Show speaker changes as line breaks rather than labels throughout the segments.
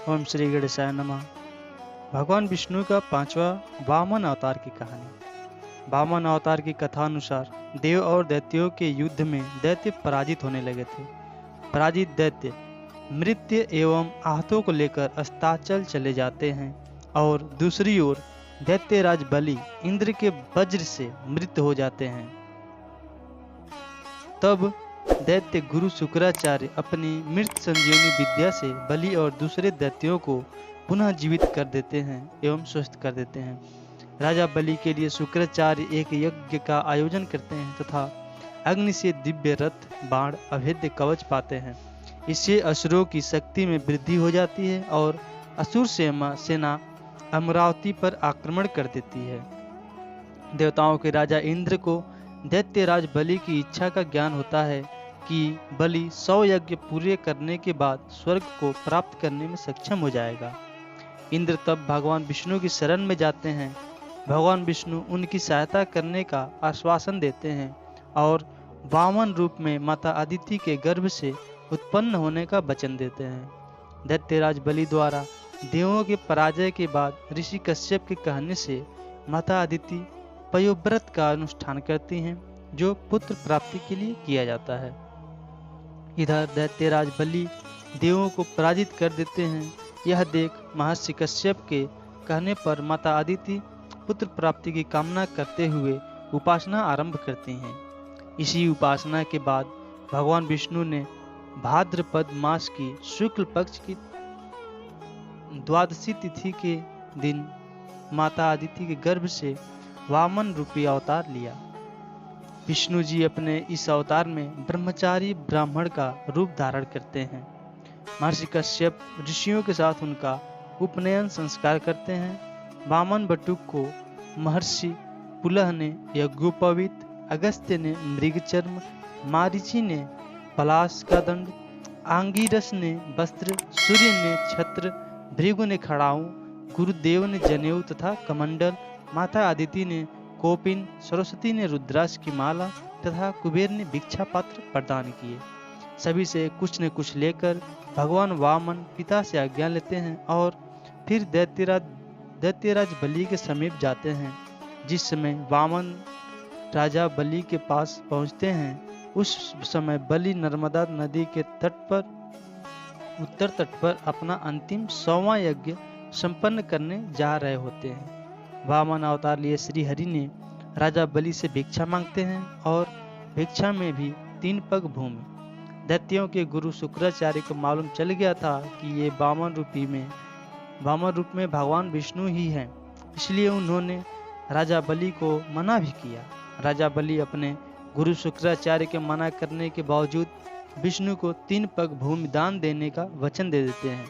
ओम श्री गणेशाय नमः। भगवान विष्णु का पांचवा वामन अवतार की कहानी। वामन अवतार की कथा अनुसार देव और दैत्यों के युद्ध में दैत्य पराजित होने लगे थे। पराजित दैत्य मृत्यु एवं आहतों को लेकर अस्ताचल चले जाते हैं और दूसरी ओर दैत्यराज बलि इंद्र के वज्र से मृत हो जाते हैं। तब दैत्य गुरु शुक्राचार्य अपनी मृत संजीवनी विद्या से बलि और दूसरे दैत्यों को पुनः जीवित कर देते हैं एवं स्वस्थ कर देते हैं। राजा बलि के लिए शुक्राचार्य एक यज्ञ का आयोजन करते हैं तथा अग्नि से दिव्य रथ, बाण, अभेद्य कवच पाते हैं। इससे असुरों की शक्ति में वृद्धि हो जाती है और असुर सेना अमरावती पर आक्रमण कर देती है। देवताओं के राजा इंद्र को दैत्यराज बलि की इच्छा का ज्ञान होता है कि बलि 100 यज्ञ पूरे करने के बाद स्वर्ग को प्राप्त करने में सक्षम हो जाएगा। इंद्र तब भगवान विष्णु की शरण में जाते हैं। भगवान विष्णु उनकी सहायता करने का आश्वासन देते हैं और वामन रूप में माता अदिति के गर्भ से उत्पन्न होने का वचन देते हैं। दैत्यराज बलि द्वारा देवों के पराजय के बाद ऋषि कश्यप के कहने से माता अदिति पयोव्रत का अनुष्ठान करती हैं, जो पुत्र प्राप्ति के लिए किया जाता है। इधर दैत्यराज बलि देवों को पराजित कर देते हैं। यह देख महर्षि कश्यप के कहने पर माता अदिति पुत्र प्राप्ति की कामना करते हुए उपासना आरंभ करती हैं। इसी उपासना के बाद भगवान विष्णु ने भाद्रपद मास की शुक्ल पक्ष की द्वादशी तिथि के दिन माता अदिति के गर्भ से वामन रूपी अवतार लिया। विष्णु जी अपने इस अवतार में ब्रह्मचारी ब्राह्मण का रूप धारण करते हैं। महर्षि कश्यप ऋषियों के साथ उनका उपनयन संस्कार करते हैं। वामन बटुक को महर्षि पुलह ने यज्ञोपवीत, अगस्त्य ने मृगचर्म, मारीचि ने पलाश का दंड, आंगिरस ने वस्त्र, सूर्य ने छत्र, भृगु ने खड़ाऊं, गुरुदेव ने जनेऊ तथा कमंडल, माता अदिति ने कोपिन, सरस्वती ने रुद्राक्ष की माला तथा कुबेर ने भिक्षा पात्र प्रदान किए। सभी से कुछ न कुछ लेकर भगवान वामन पिता से आज्ञा लेते हैं और फिर दैत्यराज बलि के समीप जाते हैं। जिस समय वामन राजा बलि के पास पहुंचते हैं, उस समय बलि नर्मदा नदी के उत्तर तट पर अपना अंतिम 100वां यज्ञ संपन्न करने जा रहे होते हैं। वामन अवतार लिए श्री हरि ने राजा बलि से भिक्षा मांगते हैं और भिक्षा में भी 3 पग भूमि। दैत्यों के गुरु शुक्राचार्य को मालूम चल गया था कि ये वामन रूप में भगवान विष्णु ही हैं, इसलिए उन्होंने राजा बलि को मना भी किया। राजा बलि अपने गुरु शुक्राचार्य के मना करने के बावजूद विष्णु को 3 पग भूमि दान देने का वचन दे देते हैं।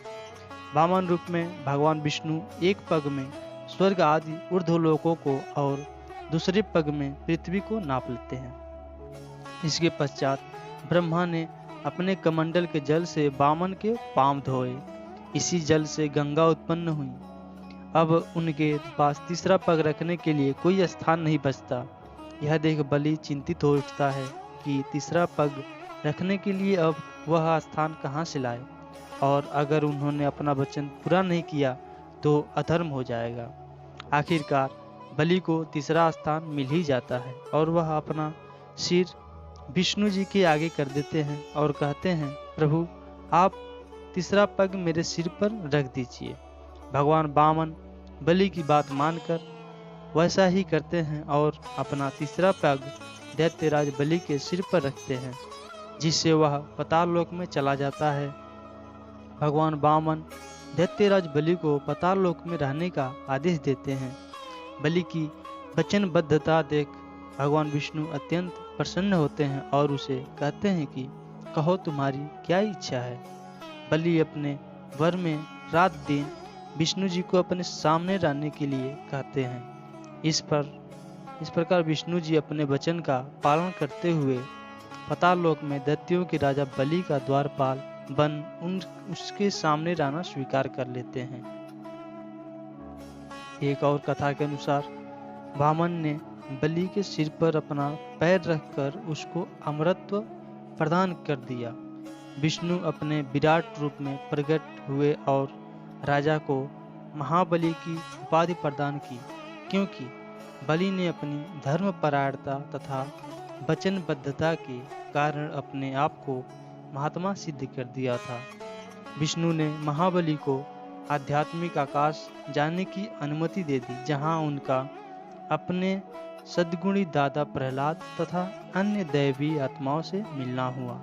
वामन रूप में भगवान विष्णु एक पग में स्वर्ग आदि ऊर्ध्वलोकों को और दूसरे पग में पृथ्वी को नाप लेते हैं। इसके पश्चात ब्रह्मा ने अपने कमंडल के जल से वामन के पांव धोए। इसी जल से गंगा उत्पन्न हुई। अब उनके पास तीसरा पग रखने के लिए कोई स्थान नहीं बचता। यह देख बलि चिंतित हो उठता है कि तीसरा पग रखने के लिए अब वह स्थान कहाँ से लाए, और अगर उन्होंने अपना वचन पूरा नहीं किया तो अधर्म हो जाएगा। आखिरकार बलि को तीसरा स्थान मिल ही जाता है और वह अपना सिर विष्णु जी के आगे कर देते हैं और कहते हैं, प्रभु आप तीसरा पग मेरे सिर पर रख दीजिए। भगवान वामन बलि की बात मानकर वैसा ही करते हैं और अपना तीसरा पग दैत्यराज बलि के सिर पर रखते हैं, जिससे वह पाताल लोक में चला जाता है। भगवान वामन दैत्यराज बलि को पाताल लोक में रहने का आदेश देते हैं। बलि की वचनबद्धता देख भगवान विष्णु अत्यंत प्रसन्न होते हैं और उसे कहते हैं कि कहो तुम्हारी क्या इच्छा है। बलि अपने वर में रात दिन विष्णु जी को अपने सामने रहने के लिए कहते हैं। इस प्रकार विष्णु जी अपने वचन का पालन करते हुए पाताल लोक में दैत्यों के राजा बलि का द्वारपाल बन उसके सामने रहना स्वीकार कर लेते हैं। एक और कथा के अनुसार वामन ने बलि के सिर पर अपना पैर रखकर उसको अमरत्व प्रदान कर दिया। विष्णु अपने विराट रूप में प्रकट हुए और राजा को महाबली की उपाधि प्रदान की, क्योंकि बलि ने अपनी धर्मपरायणता तथा वचनबद्धता के कारण अपने आप को महात्मा सिद्ध कर दिया था। विष्णु ने महाबली को आध्यात्मिक आकाश जाने की अनुमति दे दी, जहां उनका अपने सद्गुणी दादा प्रहलाद तथा अन्य दैवी आत्माओं से मिलना हुआ।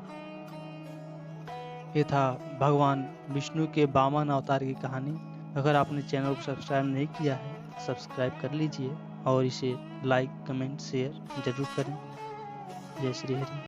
ये था भगवान विष्णु के वामन अवतार की कहानी। अगर आपने चैनल को सब्सक्राइब नहीं किया है, सब्सक्राइब कर लीजिए और इसे लाइक, कमेंट, शेयर जरूर करें। जय श्री हरि।